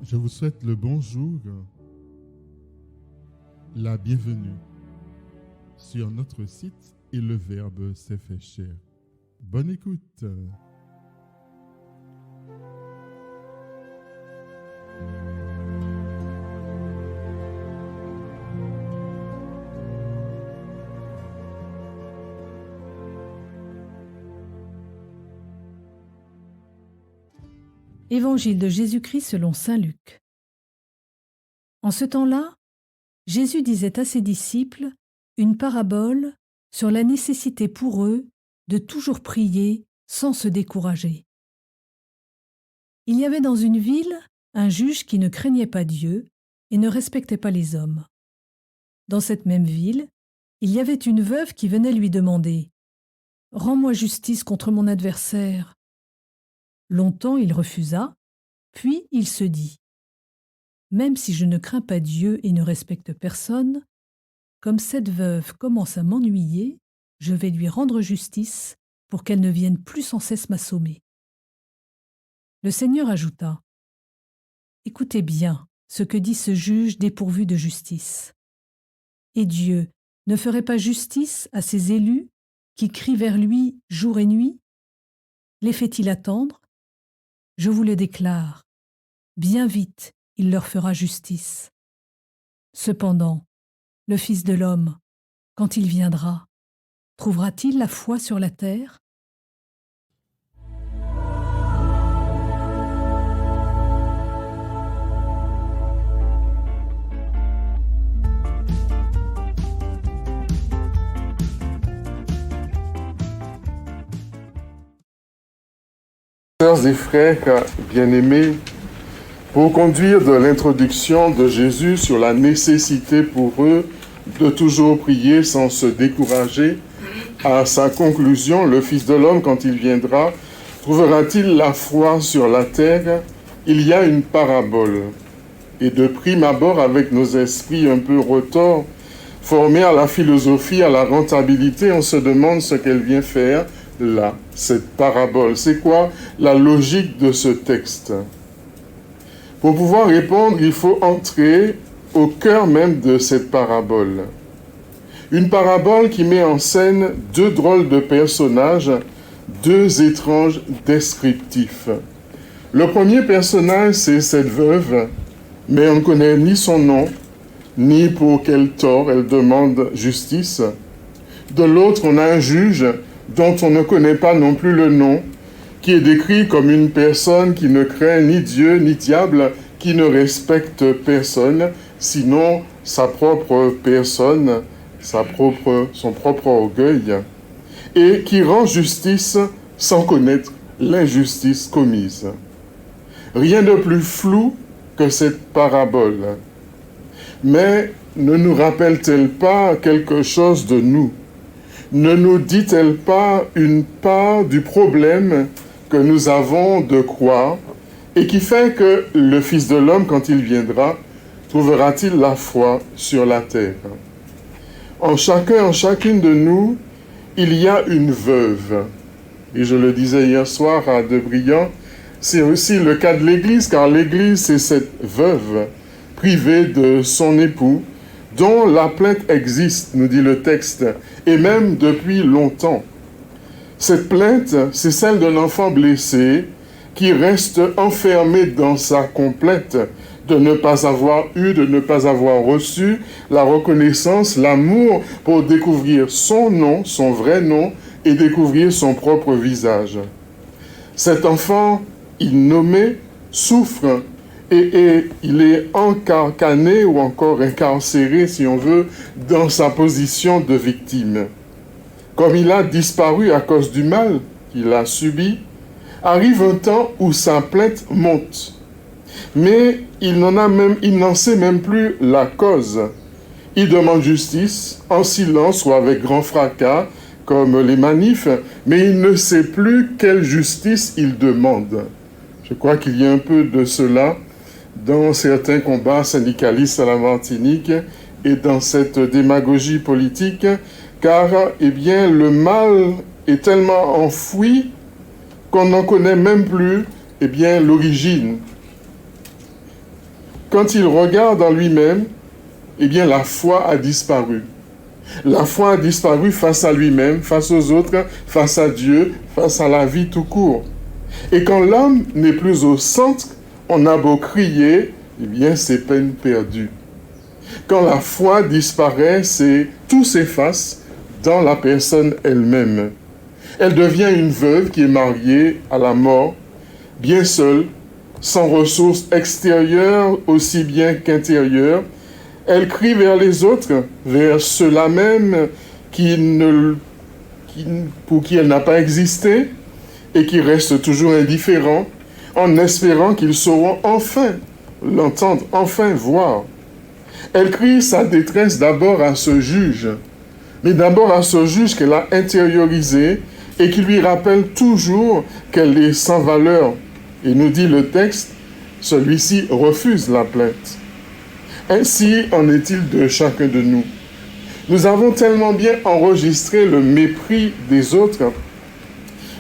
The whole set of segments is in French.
Je vous souhaite le bonjour, la bienvenue sur notre site et le Verbe s'est fait chair. Bonne écoute. Évangile de Jésus-Christ selon saint Luc. En ce temps-là, Jésus disait à ses disciples une parabole sur la nécessité pour eux de toujours prier sans se décourager. Il y avait dans une ville un juge qui ne craignait pas Dieu et ne respectait pas les hommes. Dans cette même ville, il y avait une veuve qui venait lui demander « Rends-moi justice contre mon adversaire ». Longtemps il refusa, puis il se dit « Même si je ne crains pas Dieu et ne respecte personne, comme cette veuve commence à m'ennuyer, je vais lui rendre justice pour qu'elle ne vienne plus sans cesse m'assommer. » Le Seigneur ajouta « Écoutez bien ce que dit ce juge dépourvu de justice. Et Dieu ne ferait pas justice à ses élus qui crient vers lui jour et nuit? Les fait-il attendre? Je vous le déclare, bien vite il leur fera justice. Cependant, le Fils de l'homme, quand il viendra, trouvera-t-il la foi sur la terre? Sœurs et frères bien-aimés, pour conduire de l'introduction de Jésus sur la nécessité pour eux de toujours prier sans se décourager, à sa conclusion, le Fils de l'homme, quand il viendra, trouvera-t-il la foi sur la terre? Il y a une parabole. Et de prime abord, avec nos esprits un peu retors, formés à la philosophie, à la rentabilité, on se demande ce qu'elle vient faire là, cette parabole. C'est quoi la logique de ce texte? Pour pouvoir répondre, il faut entrer au cœur même de cette parabole. Une parabole qui met en scène deux drôles de personnages, deux étranges descriptifs. Le premier personnage, c'est cette veuve, mais on ne connaît ni son nom, ni pour quel tort elle demande justice. De l'autre, on a un juge dont on ne connaît pas non plus le nom, qui est décrit comme une personne qui ne craint ni Dieu ni diable, qui ne respecte personne, sinon sa propre personne, son propre orgueil, et qui rend justice sans connaître l'injustice commise. Rien de plus flou que cette parabole. Mais ne nous rappelle-t-elle pas quelque chose de nous? Ne nous dit-elle pas une part du problème que nous avons de croire et qui fait que le Fils de l'homme, quand il viendra, trouvera-t-il la foi sur la terre? En chacun, en chacune de nous, il y a une veuve. Et je le disais hier soir à Debriand, c'est aussi le cas de l'Église, car l'Église, c'est cette veuve privée de son époux, dont la plainte existe, nous dit le texte, et même depuis longtemps. Cette plainte, c'est celle d'un enfant blessé qui reste enfermé dans sa complète de ne pas avoir eu, de ne pas avoir reçu la reconnaissance, l'amour pour découvrir son nom, son vrai nom, et découvrir son propre visage. Cet enfant, innommé, souffre et il est encarcané ou encore incarcéré, si on veut, dans sa position de victime. Comme il a disparu à cause du mal qu'il a subi, arrive un temps où sa plainte monte. Mais il n'en sait même plus la cause. Il demande justice en silence ou avec grand fracas, comme les manifs, mais il ne sait plus quelle justice il demande. Je crois qu'il y a un peu de cela dans certains combats syndicalistes à la Martinique et dans cette démagogie politique, car le mal est tellement enfoui qu'on n'en connaît même plus l'origine. quand il regarde en lui-même, eh bien la foi a disparu. La foi a disparu face à lui-même, face aux autres, face à Dieu, face à la vie tout court. Et quand l'homme n'est plus au centre, on a beau crier, eh bien c'est peine perdue. Quand la foi disparaît, tout s'efface dans la personne elle-même. Elle devient une veuve qui est mariée à la mort, bien seule, sans ressources extérieures aussi bien qu'intérieures. Elle crie vers les autres, vers ceux-là même pour qui elle n'a pas existé et qui restent toujours indifférents, en espérant qu'ils sauront enfin l'entendre, enfin voir. Elle crie sa détresse d'abord à ce juge, mais d'abord à ce juge qu'elle a intériorisé et qui lui rappelle toujours qu'elle est sans valeur. Et nous dit le texte, celui-ci refuse la plainte. Ainsi en est-il de chacun de nous. Nous avons tellement bien enregistré le mépris des autres,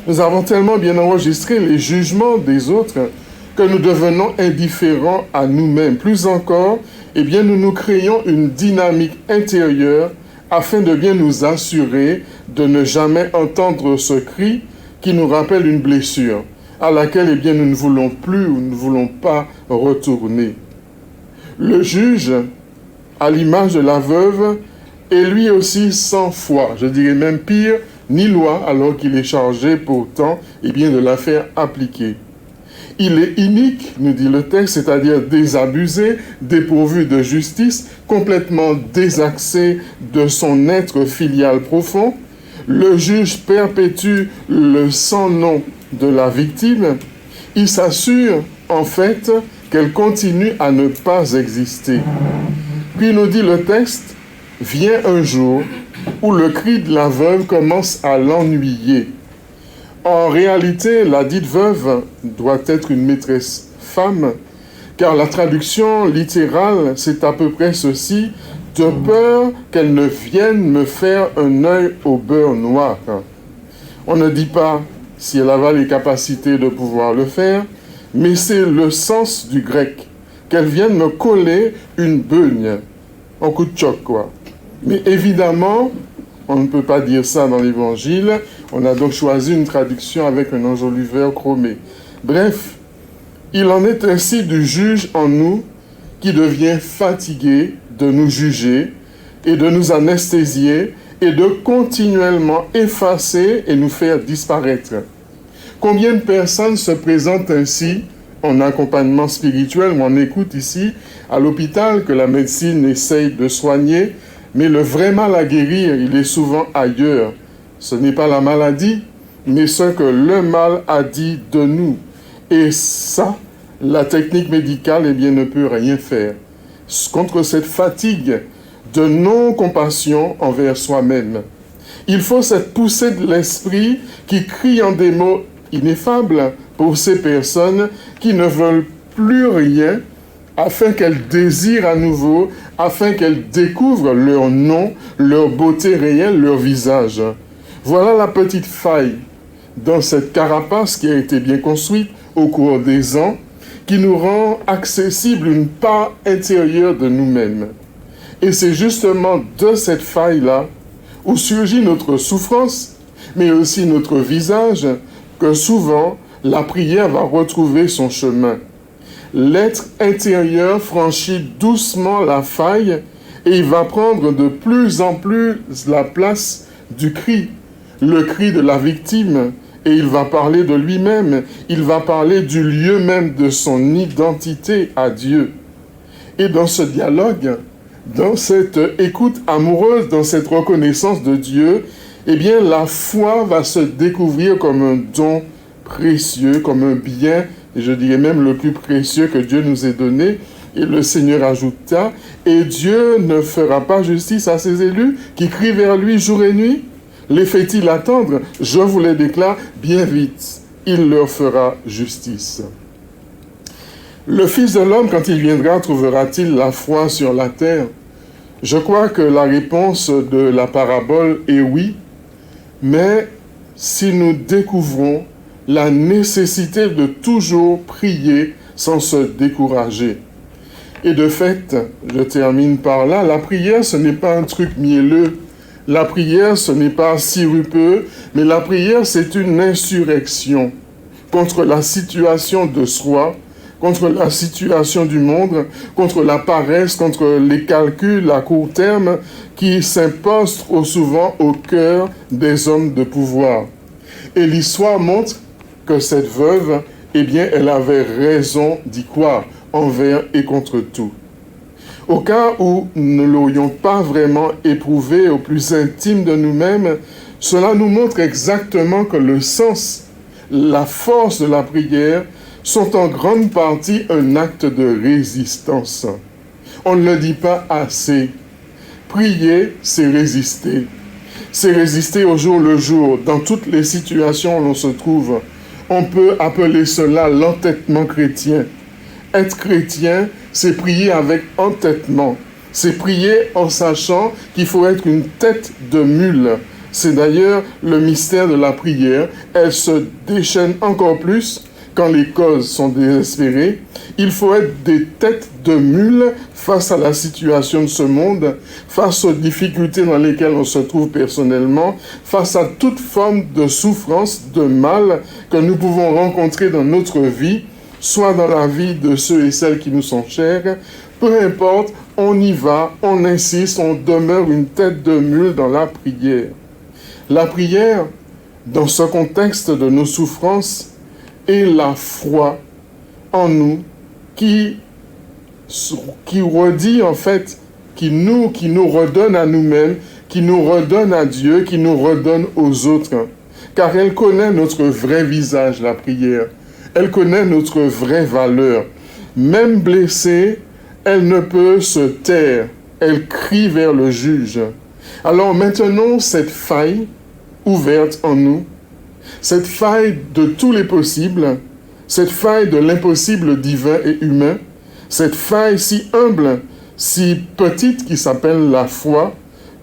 nous avons tellement bien enregistré les jugements des autres que nous devenons indifférents à nous-mêmes. Plus encore, eh bien, nous nous créons une dynamique intérieure afin de bien nous assurer de ne jamais entendre ce cri qui nous rappelle une blessure à laquelle eh bien, nous ne voulons plus ou ne voulons pas retourner. Le juge, à l'image de la veuve, est lui aussi sans foi, je dirais même pire, ni loi, alors qu'il est chargé pourtant eh bien, de la faire appliquer. Il est inique, nous dit le texte, c'est-à-dire désabusé, dépourvu de justice, complètement désaxé de son être filial profond. Le juge perpétue le sans-nom de la victime. Il s'assure, en fait, qu'elle continue à ne pas exister. Puis nous dit le texte, vient un jour où le cri de la veuve commence à l'ennuyer. En réalité, la dite veuve doit être une maîtresse femme, car la traduction littérale, c'est à peu près ceci, de peur qu'elle ne vienne me faire un œil au beurre noir. On ne dit pas si elle avait les capacités de pouvoir le faire, mais c'est le sens du grec, qu'elle vienne me coller une beugne, un coup de choc, quoi. Mais évidemment, on ne peut pas dire ça dans l'Évangile. On a donc choisi une traduction avec un enjoliveur chromé. Bref, il en est ainsi du juge en nous qui devient fatigué de nous juger et de nous anesthésier et de continuellement effacer et nous faire disparaître. Combien de personnes se présentent ainsi en accompagnement spirituel ou en écoute ici à l'hôpital que la médecine essaye de soigner, mais le vrai mal à guérir, il est souvent ailleurs. Ce n'est pas la maladie, mais ce que le mal a dit de nous. Et ça, la technique médicale, eh bien, ne peut rien faire. Contre cette fatigue de non-compassion envers soi-même. Il faut cette poussée de l'esprit qui crie en des mots ineffables pour ces personnes qui ne veulent plus rien, afin qu'elles désirent à nouveau, afin qu'elles découvrent leur nom, leur beauté réelle, leur visage. Voilà la petite faille dans cette carapace qui a été bien construite au cours des ans, qui nous rend accessible une part intérieure de nous-mêmes. Et c'est justement de cette faille-là où surgit notre souffrance, mais aussi notre visage, que souvent la prière va retrouver son chemin. L'être intérieur franchit doucement la faille et il va prendre de plus en plus la place du cri, le cri de la victime, et il va parler de lui-même, il va parler du lieu même de son identité à Dieu. Et dans ce dialogue, dans cette écoute amoureuse, dans cette reconnaissance de Dieu, eh bien la foi va se découvrir comme un don précieux, comme un bien, et je dirais même le plus précieux que Dieu nous ait donné. Et le Seigneur ajouta, et Dieu ne fera pas justice à ses élus qui crient vers lui jour et nuit? Les fait-il attendre? Je vous les déclare bien vite, il leur fera justice. Le Fils de l'homme, quand il viendra, trouvera-t-il la foi sur la terre? Je crois que la réponse de la parabole est oui, mais si nous découvrons la nécessité de toujours prier sans se décourager. Et de fait, je termine par là, la prière, ce n'est pas un truc mielleux. La prière, ce n'est pas sirupeux, mais la prière, c'est une insurrection contre la situation de soi, contre la situation du monde, contre la paresse, contre les calculs à court terme qui s'imposent trop souvent au cœur des hommes de pouvoir. Et l'histoire montre que cette veuve, eh bien, elle avait raison d'y croire, envers et contre tout. Au cas où nous ne l'aurions pas vraiment éprouvé au plus intime de nous-mêmes, cela nous montre exactement que le sens, la force de la prière sont en grande partie un acte de résistance. On ne le dit pas assez. Prier, c'est résister. C'est résister au jour le jour, dans toutes les situations où l'on se trouve. On peut appeler cela l'entêtement chrétien. Être chrétien, c'est prier avec entêtement. C'est prier en sachant qu'il faut être une tête de mule. C'est d'ailleurs le mystère de la prière. Elle se déchaîne encore plus quand les causes sont désespérées. Il faut être des têtes de mule face à la situation de ce monde, face aux difficultés dans lesquelles on se trouve personnellement, face à toute forme de souffrance, de mal que nous pouvons rencontrer dans notre vie, soit dans la vie de ceux et celles qui nous sont chers. Peu importe, on y va, on insiste, on demeure une tête de mule dans la prière. La prière, dans ce contexte de nos souffrances, est la foi en nous qui redit en fait, qui nous redonne à nous-mêmes, qui nous redonne à Dieu, qui nous redonne aux autres. Car elle connaît notre vrai visage, la prière. Elle connaît notre vraie valeur. Même blessée, elle ne peut se taire. Elle crie vers le juge. Alors maintenons cette faille ouverte en nous, cette faille de tous les possibles, cette faille de l'impossible divin et humain, cette faille si humble, si petite qui s'appelle la foi,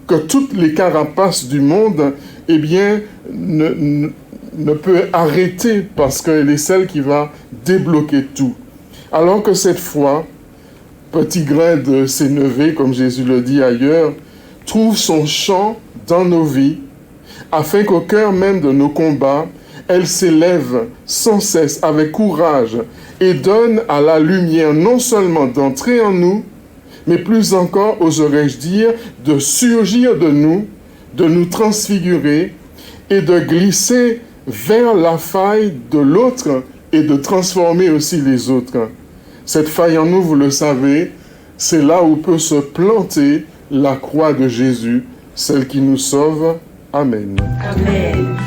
que toutes les carapaces du monde, eh bien, ne peut arrêter parce qu'elle est celle qui va débloquer tout. Alors que cette foi, petit grain de sénévé, comme Jésus le dit ailleurs, trouve son champ dans nos vies, afin qu'au cœur même de nos combats, elle s'élève sans cesse avec courage et donne à la lumière non seulement d'entrer en nous, mais plus encore, oserais-je dire, de surgir de nous transfigurer et de glisser vers la faille de l'autre et de transformer aussi les autres. Cette faille en nous, vous le savez, c'est là où peut se planter la croix de Jésus, celle qui nous sauve. Amen. Amen.